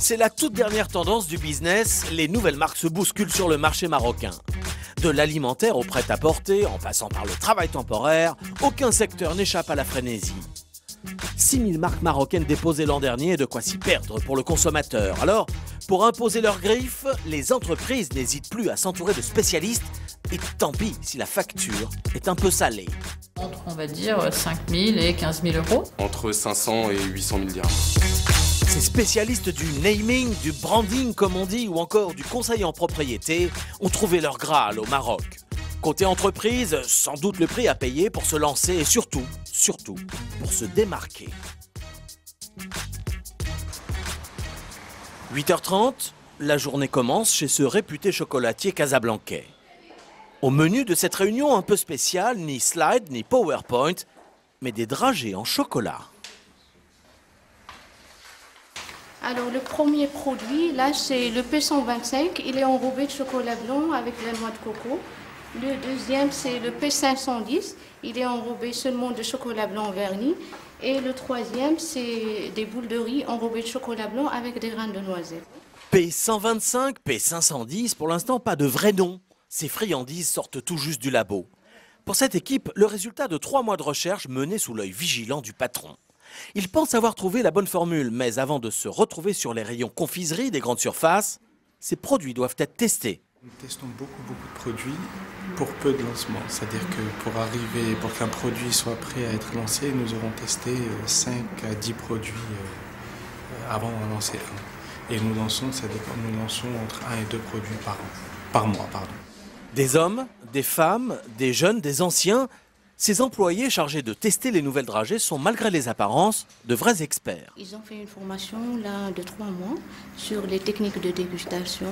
C'est la toute dernière tendance du business, les nouvelles marques se bousculent sur le marché marocain. De l'alimentaire au prêt-à-porter, en passant par le travail temporaire, aucun secteur n'échappe à la frénésie. 6000 marques marocaines déposées l'an dernier, de quoi s'y perdre pour le consommateur. Alors, pour imposer leurs griffes, les entreprises n'hésitent plus à s'entourer de spécialistes, et tant pis si la facture est un peu salée. Entre, on va dire, 5 000 et 15 000 euros. Entre 500 et 800 000 dirhams. Ces spécialistes du naming, du branding comme on dit, ou encore du conseil en propriété, ont trouvé leur Graal au Maroc. Côté entreprise, sans doute le prix à payer pour se lancer et surtout, pour se démarquer. 8h30, la journée commence chez ce réputé chocolatier casablancais. Au menu de cette réunion un peu spéciale, ni slide ni PowerPoint, mais des dragées en chocolat. Alors le premier produit, là c'est le P125, il est enrobé de chocolat blanc avec la noix de coco. Le deuxième c'est le P510, il est enrobé seulement de chocolat blanc verni. Et le troisième c'est des boules de riz enrobées de chocolat blanc avec des graines de noisettes. P125, P510, pour l'instant pas de vrai nom. Ces friandises sortent tout juste du labo. Pour cette équipe, le résultat de 3 mois de recherche menés sous l'œil vigilant du patron. Ils pensent avoir trouvé la bonne formule, mais avant de se retrouver sur les rayons confiserie des grandes surfaces, ces produits doivent être testés. Nous testons beaucoup de produits pour peu de lancements. C'est-à-dire que pour qu'un produit soit prêt à être lancé, nous aurons testé 5 à 10 produits avant d'en lancer un. Et nous lançons entre 1 et 2 produits par mois. Des hommes, des femmes, des jeunes, des anciens, ces employés chargés de tester les nouvelles dragées sont, malgré les apparences, de vrais experts. Ils ont fait une formation là, de 3 mois sur les techniques de dégustation.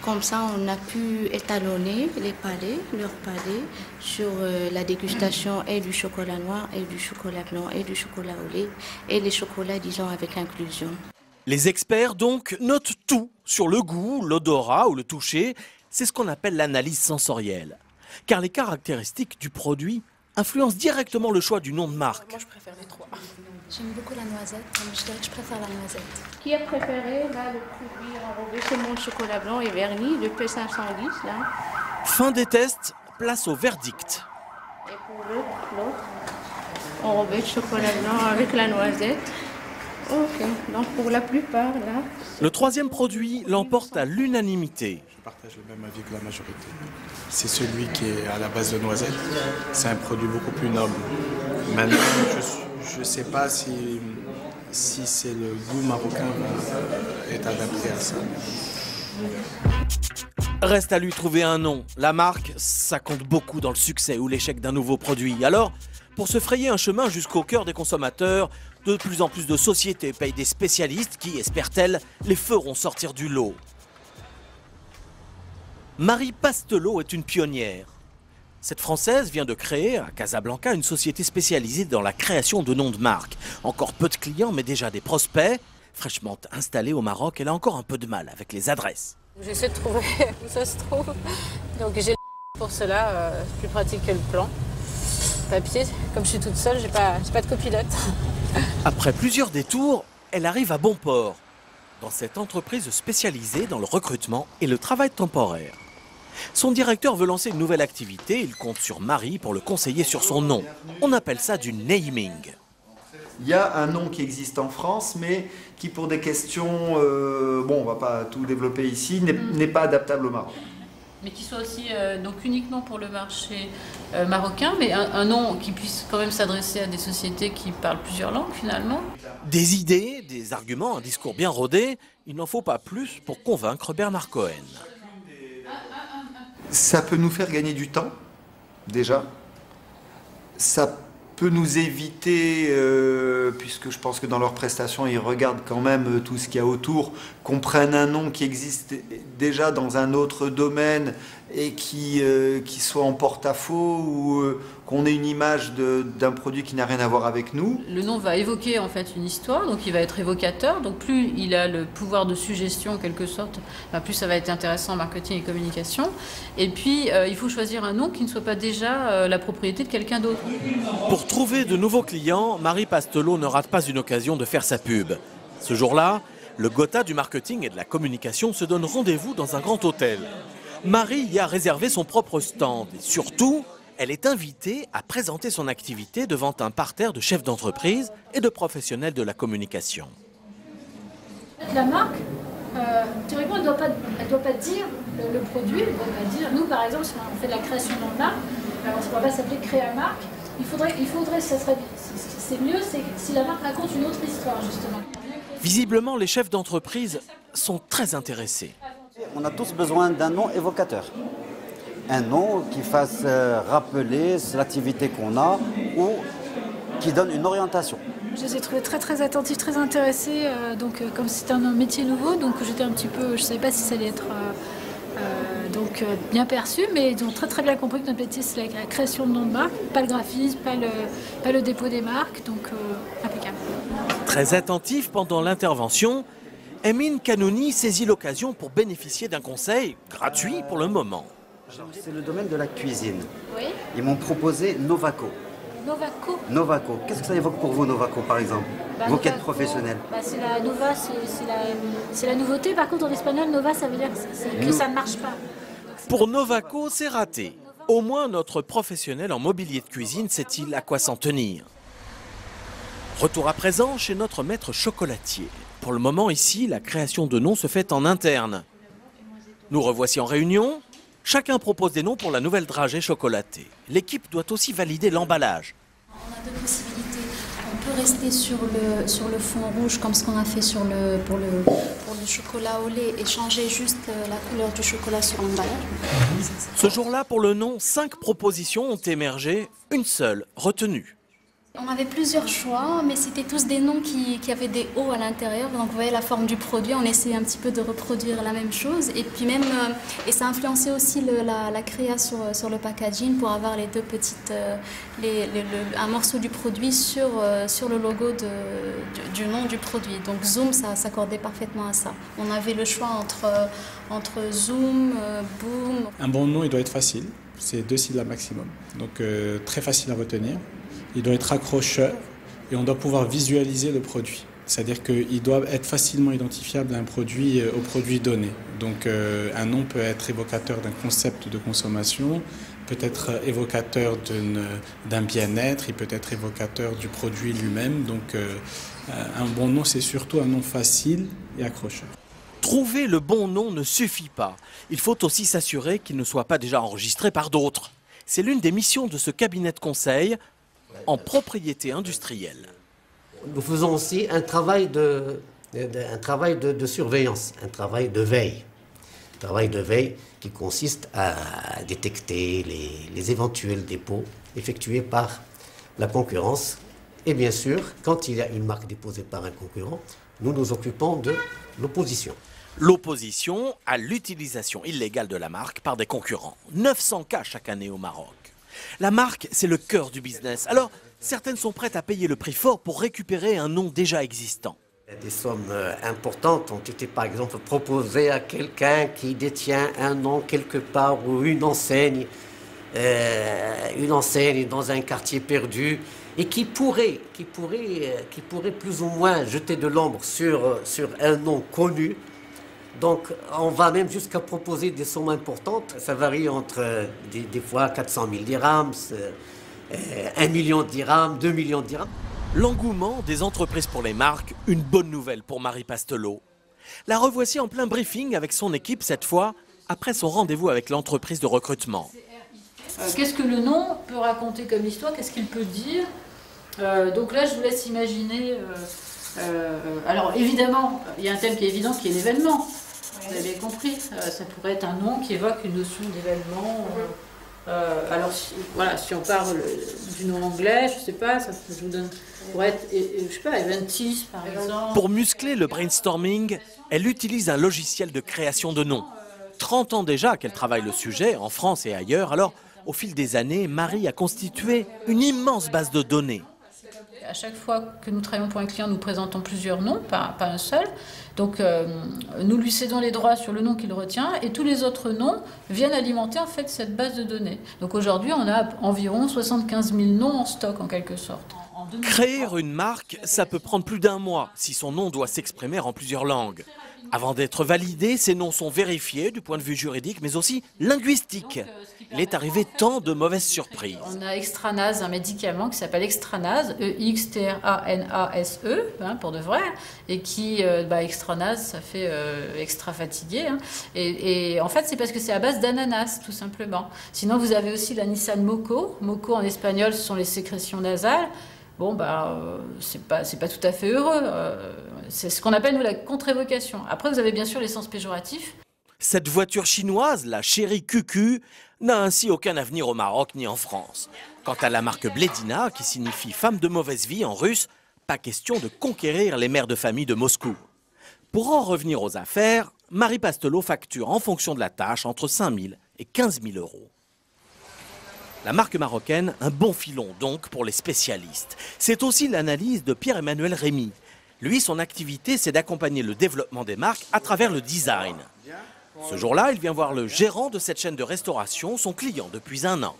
Comme ça, on a pu étalonner leurs palais sur la dégustation et du chocolat noir, et du chocolat blanc, et du chocolat au lait, et les chocolats, disons, avec inclusion. Les experts, donc, notent tout sur le goût, l'odorat ou le toucher. C'est ce qu'on appelle l'analyse sensorielle. Car les caractéristiques du produit influencent directement le choix du nom de marque. Moi, je préfère les 3. J'aime beaucoup la noisette, donc je dirais que je préfère la noisette. Qui a préféré, là, le produit enrobé seulement de chocolat blanc et verni, le P510, là. Fin des tests, place au verdict. Et pour l'autre, enrobé de chocolat blanc avec la noisette. Ok, donc pour la plupart, là... Le troisième produit l'emporte à l'unanimité. Je partage le même avis que la majorité. C'est celui qui est à la base de noisettes. C'est un produit beaucoup plus noble. Maintenant, je ne sais pas si c'est le goût marocain est adapté à ça. Reste à lui trouver un nom. La marque, ça compte beaucoup dans le succès ou l'échec d'un nouveau produit. Alors, pour se frayer un chemin jusqu'au cœur des consommateurs, de plus en plus de sociétés payent des spécialistes qui, espèrent-elles, les feront sortir du lot. Marie Pastelot est une pionnière. Cette Française vient de créer à Casablanca une société spécialisée dans la création de noms de marques. Encore peu de clients, mais déjà des prospects. Fraîchement installée au Maroc, elle a encore un peu de mal avec les adresses. J'essaie de trouver où ça se trouve. Donc j'ai pour cela, plus pratique que le plan. Papier, comme je suis toute seule, j'ai pas de copilote. Après plusieurs détours, elle arrive à bon port, dans cette entreprise spécialisée dans le recrutement et le travail temporaire. Son directeur veut lancer une nouvelle activité, il compte sur Marie pour le conseiller sur son nom. On appelle ça du naming. Il y a un nom qui existe en France, mais qui pour des questions, bon, on ne va pas tout développer ici, n'est pas adaptable au Maroc. Mais qui soit aussi donc uniquement pour le marché marocain, mais un nom qui puisse quand même s'adresser à des sociétés qui parlent plusieurs langues finalement. Des idées, des arguments, un discours bien rodé, il n'en faut pas plus pour convaincre Bernard Cohen. Ça peut nous faire gagner du temps, déjà. Ça peut nous éviter, puisque je pense que dans leurs prestations, ils regardent quand même tout ce qu'il y a autour, qu'on prenne un nom qui existe déjà dans un autre domaine et qui soit en porte-à-faux ou qu'on ait une image d'un produit qui n'a rien à voir avec nous. Le nom va évoquer en fait une histoire, donc il va être évocateur. Donc plus il a le pouvoir de suggestion en quelque sorte, plus ça va être intéressant en marketing et communication. Et puis il faut choisir un nom qui ne soit pas déjà la propriété de quelqu'un d'autre. Pour trouver de nouveaux clients, Marie Pastelot ne rate pas une occasion de faire sa pub. Ce jour-là, Le Gotha du marketing et de la communication se donne rendez-vous dans un grand hôtel. Marie y a réservé son propre stand et surtout, elle est invitée à présenter son activité devant un parterre de chefs d'entreprise et de professionnels de la communication. La marque, théoriquement, elle ne doit pas dire le produit, elle ne doit pas dire. Nous, par exemple, si on fait de la création dans le marque, ça ne va pas s'appeler créa marque. C'est mieux si la marque raconte une autre histoire, justement. Visiblement, les chefs d'entreprise sont très intéressés. On a tous besoin d'un nom évocateur. Un nom qui fasse rappeler l'activité qu'on a ou qui donne une orientation. Je les ai trouvés très attentifs, très intéressés. Comme c'était un métier nouveau, donc j'étais un petit peu, je ne savais pas si ça allait être bien perçu, mais ils ont très bien compris que notre métier c'est la création de noms de marque, pas le graphisme, pas le dépôt des marques, donc impeccable. Très attentif pendant l'intervention, Emine Kanouni saisit l'occasion pour bénéficier d'un conseil gratuit pour le moment. C'est le domaine de la cuisine. Oui. Ils m'ont proposé Novaco. Novaco. Novaco. Qu'est-ce que ça évoque pour vous, Novaco, par exemple? Vos quêtes professionnelles. C'est la Nova, c'est la nouveauté. Par contre, en espagnol, Nova, ça veut dire que ça ne marche pas. Pour Novaco, c'est raté. Au moins, notre professionnel en mobilier de cuisine sait-il à quoi s'en tenir. Retour à présent chez notre maître chocolatier. Pour le moment, ici, la création de noms se fait en interne. Nous revoici en réunion. Chacun propose des noms pour la nouvelle dragée chocolatée. L'équipe doit aussi valider l'emballage. On a deux possibilités. On peut rester sur le fond rouge comme ce qu'on a fait pour le chocolat au lait et changer juste la couleur du chocolat sur l'emballage. Ce jour-là, pour le nom, 5 propositions ont émergé, une seule retenue. On avait plusieurs choix, mais c'était tous des noms qui avaient des O à l'intérieur. Donc vous voyez la forme du produit, on essayait un petit peu de reproduire la même chose. Et puis même, et ça influençait aussi la créa sur le packaging pour avoir les deux petites, un morceau du produit sur le logo du nom du produit. Donc Zoom, ça s'accordait parfaitement à ça. On avait le choix entre Zoom, Boom. Un bon nom, il doit être facile. C'est 2 syllabes maximum. Donc très facile à retenir. Il doit être accrocheur et on doit pouvoir visualiser le produit. C'est-à-dire qu'il doit être facilement identifiable au produit donné. Donc un nom peut être évocateur d'un concept de consommation, peut être évocateur d'un bien-être, il peut être évocateur du produit lui-même. Donc un bon nom, c'est surtout un nom facile et accrocheur. Trouver le bon nom ne suffit pas. Il faut aussi s'assurer qu'il ne soit pas déjà enregistré par d'autres. C'est l'une des missions de ce cabinet de conseil en propriété industrielle. Nous faisons aussi un travail de surveillance, un travail de veille. Un travail de veille qui consiste à détecter les éventuels dépôts effectués par la concurrence. Et bien sûr, quand il y a une marque déposée par un concurrent, nous nous occupons de l'opposition. L'opposition à l'utilisation illégale de la marque par des concurrents. 900 cas chaque année au Maroc. La marque, c'est le cœur du business. Alors, certaines sont prêtes à payer le prix fort pour récupérer un nom déjà existant. Des sommes importantes ont été par exemple proposées à quelqu'un qui détient un nom quelque part ou une enseigne dans un quartier perdu et qui pourrait plus ou moins jeter de l'ombre sur un nom connu. Donc on va même jusqu'à proposer des sommes importantes. Ça varie entre des fois 400 000 dirhams, 1 million de dirhams, 2 millions de dirhams. L'engouement des entreprises pour les marques, une bonne nouvelle pour Marie Pastelot. La revoici en plein briefing avec son équipe cette fois, après son rendez-vous avec l'entreprise de recrutement. Qu'est-ce que le nom peut raconter comme histoire? Qu'est-ce qu'il peut dire? Donc là, je vous laisse imaginer... alors évidemment, il y a un thème qui est évident, qui est l'événement. Vous avez compris, ça pourrait être un nom qui évoque une notion d'événement. Alors si on parle du nom anglais, je ne sais pas, ça je vous donne, pourrait être, je sais pas, Eventis par exemple. Pour muscler le brainstorming, elle utilise un logiciel de création de noms. 30 ans déjà qu'elle travaille le sujet, en France et ailleurs, alors au fil des années, Marie a constitué une immense base de données. À chaque fois que nous travaillons pour un client, nous présentons plusieurs noms, pas un seul. Donc nous lui cédons les droits sur le nom qu'il retient et tous les autres noms viennent alimenter en fait cette base de données. Donc aujourd'hui, on a environ 75 000 noms en stock en quelque sorte. Créer une marque, ça peut prendre plus d'un mois si son nom doit s'exprimer en plusieurs langues. Avant d'être validé, ces noms sont vérifiés du point de vue juridique, mais aussi linguistique. Il est arrivé tant de mauvaises surprises. On a Extranase, un médicament qui s'appelle Extranase, E-X-T-R-A-N-A-S-E, pour de vrai, et qui, Extranase, ça fait extra fatigué. Hein. Et en fait, c'est parce que c'est à base d'ananas, tout simplement. Sinon, vous avez aussi la Nissan Moco. Moco, en espagnol, ce sont les sécrétions nasales. Bon, c'est pas tout à fait heureux. C'est ce qu'on appelle, nous, la contre-évocation. Après, vous avez bien sûr les sens péjoratifs. Cette voiture chinoise, la Chérie QQ, n'a ainsi aucun avenir au Maroc ni en France. Quant à la marque Bledina, qui signifie femme de mauvaise vie en russe, pas question de conquérir les mères de famille de Moscou. Pour en revenir aux affaires, Marie Pastelot facture en fonction de la tâche entre 5 000 et 15 000 euros. La marque marocaine, un bon filon donc pour les spécialistes. C'est aussi l'analyse de Pierre-Emmanuel Rémy. Lui, son activité, c'est d'accompagner le développement des marques à travers le design. Ce jour-là, il vient voir le gérant de cette chaîne de restauration, son client depuis 1 an.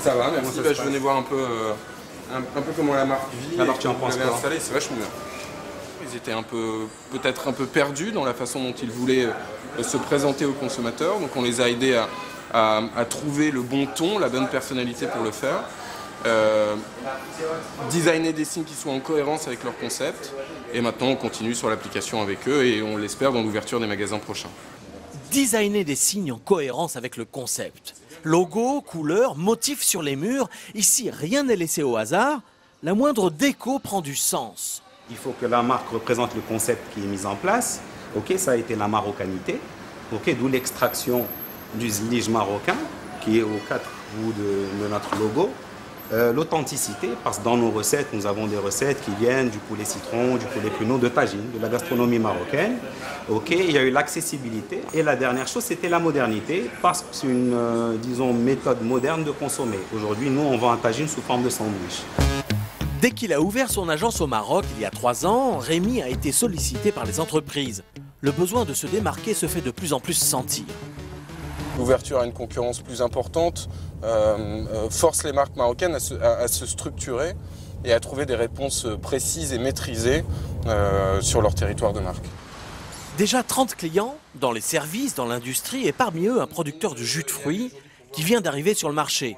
Ça va, merci. Je venais voir un peu comment la marque vit. La marque, tu en penses quoi? C'est vachement bien. Ils étaient peut-être un peu perdus dans la façon dont ils voulaient se présenter aux consommateurs. Donc on les a aidés à trouver le bon ton, la bonne personnalité pour le faire. Designer des signes qui soient en cohérence avec leur concept. Et maintenant, on continue sur l'application avec eux et on l'espère dans l'ouverture des magasins prochains. Designer des signes en cohérence avec le concept. Logo, couleurs, motifs sur les murs. Ici, rien n'est laissé au hasard. La moindre déco prend du sens. Il faut que la marque représente le concept qui est mis en place. Ok, ça a été la marocanité. Ok, d'où l'extraction du zlige marocain qui est aux 4 bouts de notre logo. L'authenticité, parce que dans nos recettes, nous avons des recettes qui viennent du poulet citron, du poulet pruneau, de tagine, de la gastronomie marocaine. Ok, il y a eu l'accessibilité. Et la dernière chose, c'était la modernité, parce que c'est une, disons, méthode moderne de consommer. Aujourd'hui, nous, on vend un tagine sous forme de sandwich. Dès qu'il a ouvert son agence au Maroc il y a 3 ans, Rémy a été sollicité par les entreprises. Le besoin de se démarquer se fait de plus en plus sentir. L'ouverture à une concurrence plus importante force les marques marocaines à se structurer et à trouver des réponses précises et maîtrisées sur leur territoire de marque. Déjà 30 clients dans les services, dans l'industrie et parmi eux un producteur de jus de fruits qui vient d'arriver sur le marché.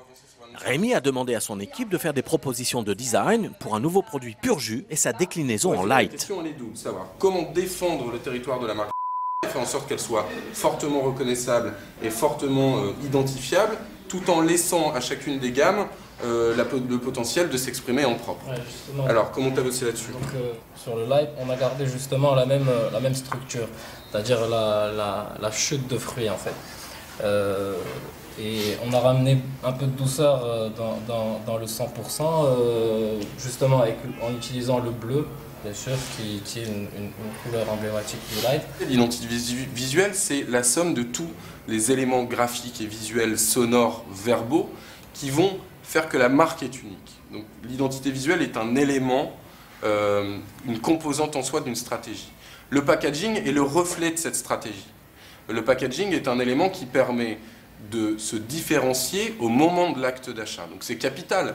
Rémy a demandé à son équipe de faire des propositions de design pour un nouveau produit pur jus et sa déclinaison en light. La question est double, savoir comment défendre le territoire de la marque et faire en sorte qu'elle soit fortement reconnaissable et fortement identifiable, tout en laissant à chacune des gammes le potentiel de s'exprimer en propre. Ouais, alors, comment tu as bossé là-dessus? Sur le light, on a gardé justement la même structure, c'est-à-dire la chute de fruits en fait. Et on a ramené un peu de douceur dans le 100%, justement en utilisant le bleu, bien sûr, qui est une couleur emblématique du light. L'identité visuelle, c'est la somme de tous les éléments graphiques et visuels, sonores, verbaux, qui vont faire que la marque est unique. Donc l'identité visuelle est un élément, une composante en soi d'une stratégie. Le packaging est le reflet de cette stratégie. Le packaging est un élément qui permet de se différencier au moment de l'acte d'achat. Donc c'est capital.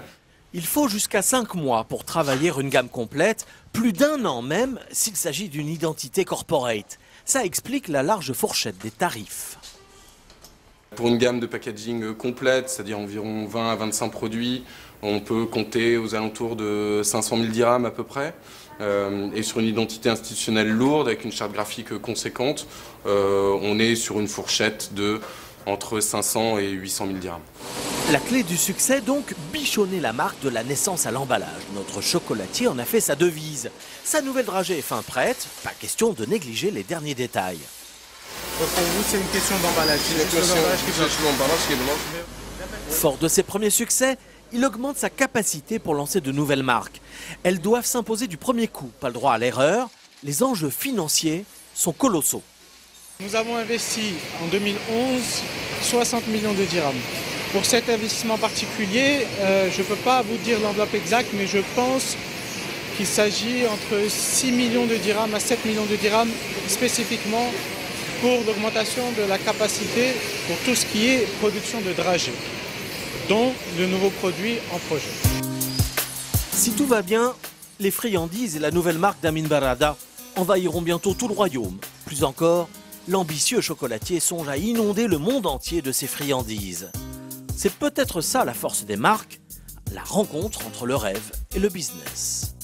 Il faut jusqu'à 5 mois pour travailler une gamme complète, plus d'1 an même s'il s'agit d'une identité corporate. Ça explique la large fourchette des tarifs. Pour une gamme de packaging complète, c'est-à-dire environ 20 à 25 produits, on peut compter aux alentours de 500 000 dirhams à peu près. Et sur une identité institutionnelle lourde, avec une charte graphique conséquente, on est sur une fourchette de entre 500 et 800 000 dirhams. La clé du succès, donc, bichonner la marque de la naissance à l'emballage. Notre chocolatier en a fait sa devise. Sa nouvelle dragée est fin prête, pas question de négliger les derniers détails. Pour vous, c'est une question d'emballage. Fort de ses premiers succès, il augmente sa capacité pour lancer de nouvelles marques. Elles doivent s'imposer du premier coup, pas le droit à l'erreur. Les enjeux financiers sont colossaux. Nous avons investi en 2011 60 millions de dirhams. Pour cet investissement particulier, je ne peux pas vous dire l'enveloppe exacte, mais je pense qu'il s'agit entre 6 millions de dirhams à 7 millions de dirhams spécifiquement pour l'augmentation de la capacité pour tout ce qui est production de dragées, dont de nouveaux produits en projet. Si tout va bien, les friandises et la nouvelle marque d'Amin Barada envahiront bientôt tout le royaume. Plus encore, l'ambitieux chocolatier songe à inonder le monde entier de ses friandises. C'est peut-être ça la force des marques, la rencontre entre le rêve et le business.